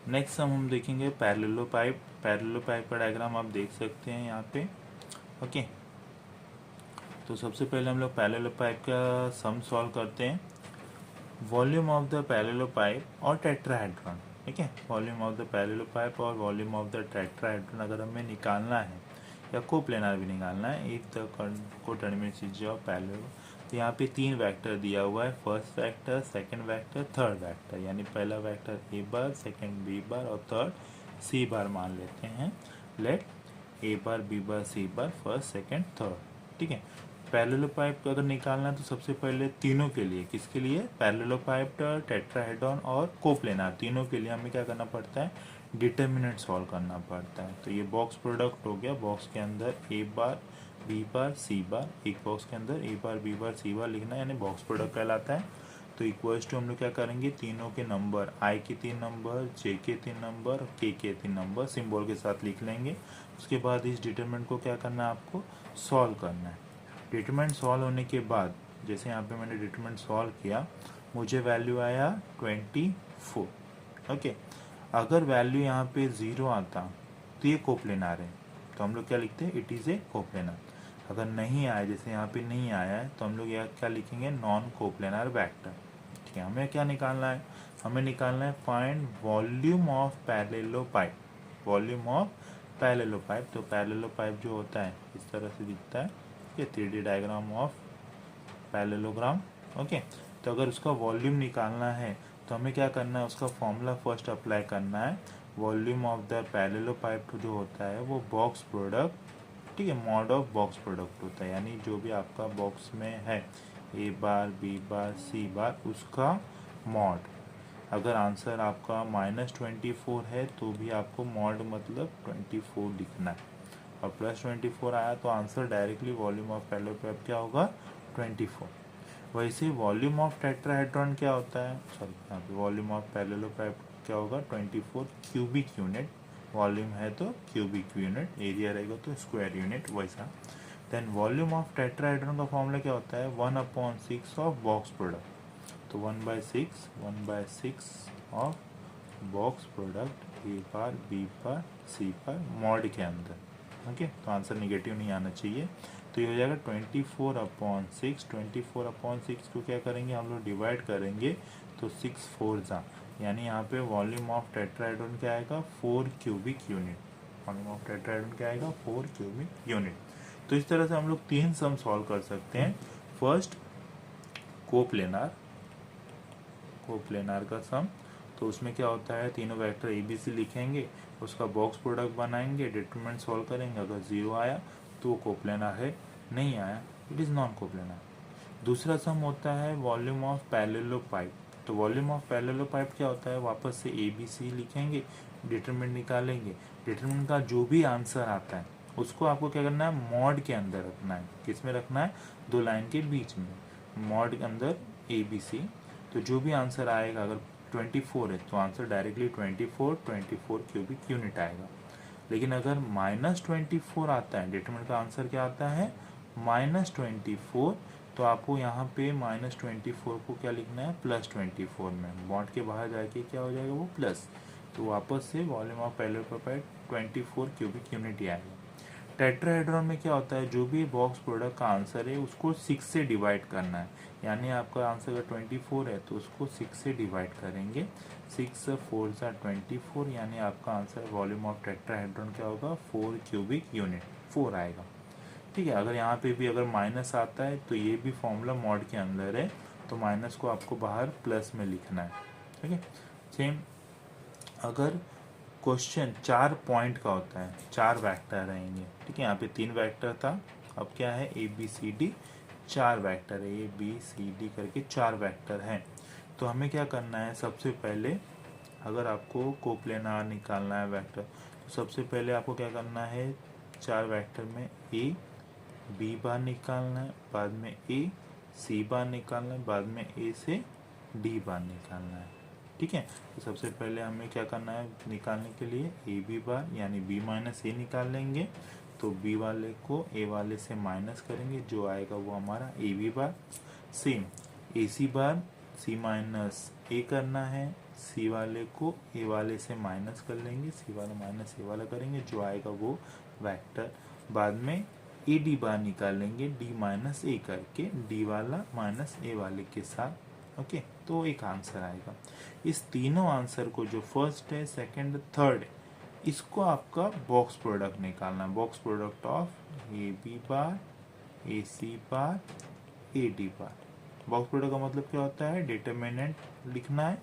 Next हम देखेंगे पैरेललो pipe. पैरेललो pipe का डायग्राम आप देख सकते हैं यहाँ पे। ओके, तो सबसे पहले हम लोग पैरेललो पाइप का सम सॉल्व करते हैं। Volume of the parallelepiped और टेट्राहेड्रॉन, ठीक है, volume of the parallelepiped और वॉल्यूम ऑफ द टेट्राहेड्रॉन अगर हमें निकालना है या कोप्लेनार भी निकालना है, इफ द कोटर्मिनेट ऑफ पैरेललो, तो यहाँ पे तीन वेक्टर दिया हुआ है, first vector, second vector, third vector, यानी पहला vector A bar, second B bar और थर्ड सी बार मान लेते हैं। Let A bar, B bar, C bar, first, second, third, ठीक है। पैरेललो पाइप को अगर निकालना है तो सबसे पहले तीनों के लिए, किसके लिए, पैरेललो पाइप, टेट्राहेड्रॉन और कोप्लेनार, तीनों के लिए हमें क्या करना पड़ता है, डिटर्मिनेंट सॉल्व करना पड़ता है। तो ये बॉक्स प्रोडक्ट हो गया, बॉक्स के अंदर ए बार, बी बार, सी बार, एक बॉक्स के अंदर ए बार, बी बार, सी बार लिखना है, यानी बॉक्स प्रोडक्ट कहलाता है। तो इक्वल्स टू हम लोग क्या करेंगे, तीनों के नंबर, आई के 3 नंबर, जे के 3 नंबर, के 3 नंबर सिंबल के साथ लिख लेंगे। उसके बाद इस डिटरमिनेंट को क्या करना है, आपको सॉल्व करना है। डिटरमिनेंट सॉल्व होने के बाद, जैसे यहाँ पे मैंने डिटरमिनेंट सॉल्व किया, मुझे वैल्यू आया 24। ओके, अगर वैल्यू यहाँ पे 0 आता तो ये कोप्लेनार है, तो हम लोग क्या लिखते हैं, इट इज़ ए कोप्लेनार। अगर नहीं आया, जैसे यहाँ पे नहीं आया है, तो हम लोग यहाँ क्या लिखेंगे, नॉन कोप्लेनार वेक्टर। ठीक है, हमें क्या निकालना है, हमें निकालना है find volume of parallelepiped, volume of parallelepiped. तो पैरेललो पाइप जो होता है इस तरह से दिखता है, ये 3D diagram of parallelogram. Okay, तो अगर उसका वॉल्यूम निकालना है तो हमें क्या करना है, उसका फॉर्मूला फर्स्ट अप्लाई करना है। वॉल्यूम ऑफ द पैरेललो पाइप जो होता है वो बॉक्स प्रोडक्ट, ठीक है, मॉड ऑफ बॉक्स प्रोडक्ट होता है, यानी जो भी आपका बॉक्स में है ए बार, बी बार, सी बार, उसका मॉड। अगर आंसर आपका -24 है तो भी आपको मॉड मतलब 24 लिखना है, और +24 आया तो answer directly volume of parallelepiped क्या होगा, 24। वैसे वॉल्यूम ऑफ टेट्राहेड्रॉन क्या होता है, सॉरी यहाँ पे वॉल्यूम ऑफ पैरेललो पाइप क्या होगा, 24 क्यूबिक यूनिट। वॉल्यूम है तो क्यूबिक यूनिट, एरिया रहेगा तो स्क्वायर यूनिट, वैसा। देन वॉल्यूम ऑफ टेट्राहेड्रॉन का फॉर्मूला क्या होता है, 1/6 ऑफ बॉक्स प्रोडक्ट। तो 1/6 of box product A bar, B bar, C bar, mod के अंदर। ओके, तो आंसर निगेटिव नहीं आना चाहिए। तो ये हो जाएगा 24/6। 24/6 को क्या करेंगे, हम लोग डिवाइड करेंगे, तो 6 4 जा, यानी यहाँ पे वॉल्यूम ऑफ टेट्राहेड्रॉन क्या आएगा, 4 cubic unit. Volume of tetrahedron क्या आएगा, 4 क्यूबिक यूनिट। तो इस तरह से हम लोग 3 सम सॉल्व कर सकते हैं। फर्स्ट कोप्लेनार, कोप्लेनार का सम, तो उसमें क्या होता है, तीनों वेक्टर ए बी सी लिखेंगे, उसका बॉक्स प्रोडक्ट बनाएंगे, डिटरमिनेंट सॉल्व करेंगे, अगर 0 आया तो वो कोप्लेनार है, नहीं आया इट इज़ नॉन कोप्लेनार। दूसरा सम होता है वॉल्यूम ऑफ पैरेललो पाइप। तो वॉल्यूम ऑफ पैरेललो पाइप क्या होता है, वापस से ए बी सी लिखेंगे, डिटरमिनेंट निकालेंगे, डिटरमिनेंट का जो भी आंसर आता है उसको आपको क्या करना है, मॉड के अंदर रखना है। किस में रखना है, 2 लाइन के बीच में, मॉड के अंदर ए बी सी। तो जो भी आंसर आएगा, अगर 24 है तो आंसर डायरेक्टली 24 क्यूबिक यूनिट आएगा। लेकिन अगर -24 आता है, डिटरमिनेंट का आंसर क्या आता है, -24, तो आपको यहाँ पे -24 को क्या लिखना है, +24 में, बॉन्ड के बाहर जाके क्या हो जाएगा, वो प्लस। तो वापस से volume of parallelepiped 24 cubic unit ही आएगा। टेट्राहेड्रॉन में क्या होता है, जो भी बॉक्स प्रोडक्ट का आंसर है उसको 6 से डिवाइड करना है, यानी आपका आंसर अगर 24 है तो उसको 6 से डिवाइड करेंगे, 6 4 24, यानी आपका आंसर वॉल्यूम ऑफ टेट्राहेड्रॉन क्या होगा, 4 क्यूबिक यूनिट, 4 आएगा। ठीक है, अगर यहाँ पे भी अगर माइनस आता है तो ये भी फॉर्मूला मॉड के अंदर है, तो माइनस को आपको बाहर प्लस में लिखना है। ठीक है, सेम अगर क्वेश्चन 4 पॉइंट का होता है, 4 वेक्टर रहेंगे, ठीक है, यहाँ पे 3 वेक्टर था, अब क्या है, A B C D, 4 vector है, ए बी सी डी करके 4 वेक्टर हैं। तो हमें क्या करना है, सबसे पहले अगर आपको कोप्लेनार निकालना है वेक्टर, तो सबसे पहले आपको क्या करना है, 4 वेक्टर में ए बी बार निकालना है, बाद में ए सी बार निकालना है, बाद में ए से डी बार निकालना है। ठीक है, तो सबसे पहले हमें क्या करना है, निकालने के लिए ए बी बार यानी बी माइनस ए निकाल लेंगे, तो बी वाले को ए वाले से माइनस करेंगे, जो आएगा वो हमारा A B bar. Same A C bar C minus A करना है, सी वाले को ए वाले से माइनस कर लेंगे, सी वाला माइनस ए वाला करेंगे, जो आएगा वो वेक्टर। बाद में ए डी बार निकालेंगे, डी माइनस ए करके, डी वाला माइनस ए वाले के साथ। ओके, तो एक आंसर आएगा। इस तीनों आंसर को, जो फर्स्ट है, सेकंड, थर्ड है, इसको आपका बॉक्स प्रोडक्ट निकालना है। Box product of A B bar, A C bar, A D bar. Box product का मतलब क्या होता है? डिटरमिनेंट लिखना है।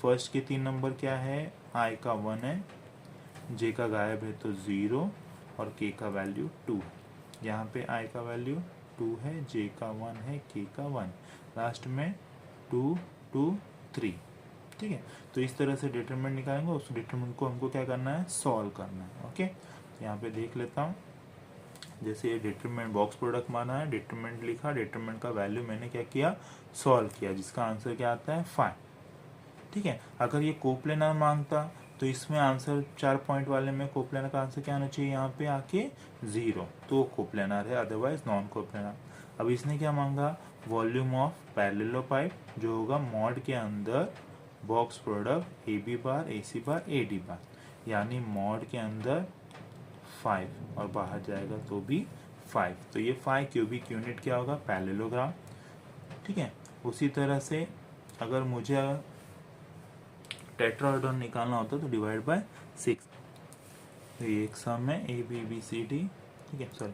फर्स्ट के 3 नंबर क्या है? आई का 1 है, जे का गायब है तो 0 और के का वैल्यू 2 है। यहाँ पे आई का वैल्यू 2 है, जे का 1 है, के का 1, लास्ट में 2 2 3। ठीक है, तो इस तरह से डिटरमिनेंट निकालेंगे। उस डिटरमिनेंट को हमको क्या करना है? सॉल्व करना है। ओके, यहाँ पे देख लेता हूँ। जैसे ये डिटरमिनेंट बॉक्स प्रोडक्ट माना है, डिटरमिनेंट लिखा, डिटरमिनेंट का वैल्यू मैंने क्या किया? सॉल्व किया, जिसका आंसर क्या आता है? 5। ठीक है, अगर ये कोप्लेनर मांगता तो इसमें आंसर 4 पॉइंट वाले में कोप्लेनर का आंसर क्या आना चाहिए? यहाँ पे आके 0, तो कोप्लेनर है, अदरवाइज नॉन कोप्लेनर। अब इसने क्या मांगा? वॉल्यूम ऑफ पैरेललोपाइप, जो होगा मॉड के अंदर box product A B bar, A C bar, A D bar, यानी मॉड के अंदर 5 और बाहर जाएगा तो भी 5। तो ये 5 क्यूबिक यूनिट क्या होगा? पैरेललोग्राम। ठीक है, उसी तरह से अगर मुझे टेट्राहेड्रॉन निकालना होता तो डिवाइड बाय 6। तो ये एक सम है A B B C D. ठीक है, sorry,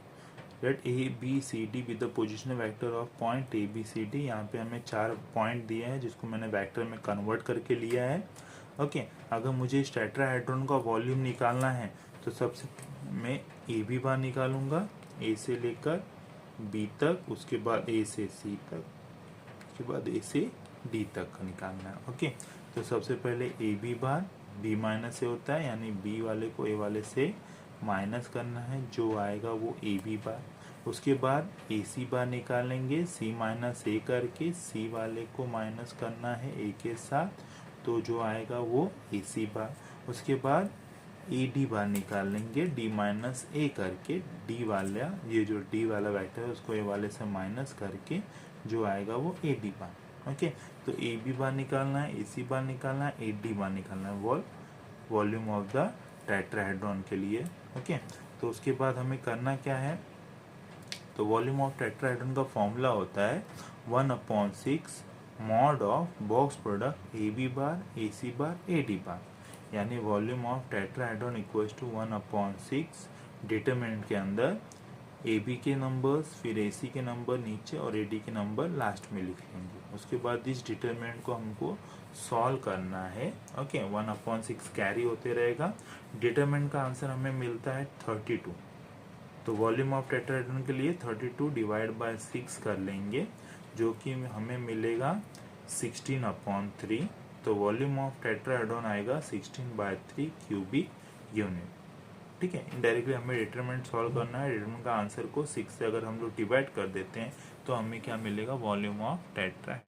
let A B C D with the positional vector of point A B C D. यहाँ पे हमें 4 पॉइंट दिए हैं, जिसको मैंने वेक्टर में कन्वर्ट करके लिया है। ओके, अगर मुझे इस टेट्राहेड्रॉन का वॉल्यूम निकालना है तो सबसे मैं ए बी बार निकालूंगा, ए से लेकर बी तक, उसके बाद ए से सी तक, उसके बाद ए से डी तक का निकालना है। ओके, तो सबसे पहले A B bar, B minus A होता है, यानी बी वाले को ए वाले से माइनस करना है, जो आएगा वो ए बी बार। उसके बाद ए सी बार निकालेंगे, सी माइनस ए करके, सी वाले को माइनस करना है ए के साथ, तो जो आएगा वो ए सी बार। उसके बाद ए डी बार निकालेंगे, डी माइनस ए करके, डी वाला, ये जो डी वाला वेक्टर है उसको ए वाले से माइनस करके, जो आएगा वो ए डी बार। ओके, तो ए बी बार निकालना है, ए सी बार निकालना है, ए डी बार निकालना है वॉल्यूम ऑफ द टेट्राहेड्रॉन के लिए। ओके, तो उसके बाद हमें करना क्या है? तो वॉल्यूम ऑफ टेट्राहेड्रॉन का फॉर्मूला होता है 1/6 mod of box product A B bar, A C bar, A D bar, यानी volume of tetrahedron equals to 1/6 determinant के अंदर ए बी के नंबर्स, फिर ए सी के नंबर नीचे और ए डी के नंबर लास्ट में लिख लेंगे। उसके बाद इस डिटरमिनेंट को हमको सॉल्व करना है। ओके, 1/6 कैरी होते रहेगा। डिटरमिनेंट का आंसर हमें मिलता है 32। तो वॉल्यूम ऑफ टेट्राहेड्रॉन के लिए 32 डिवाइड बाय 6 कर लेंगे, जो कि हमें मिलेगा 16/3। तो वॉल्यूम ऑफ टेट्राहेड्रॉन आएगा 16/3 क्यूबिक यूनिट। ठीक है, इनडायरेक्टली हमें डिटरमिनेंट सॉल्व करना है। डिटरमिनेंट का आंसर को 6 से अगर हम लोग डिवाइड कर देते हैं तो हमें क्या मिलेगा? Volume of tetra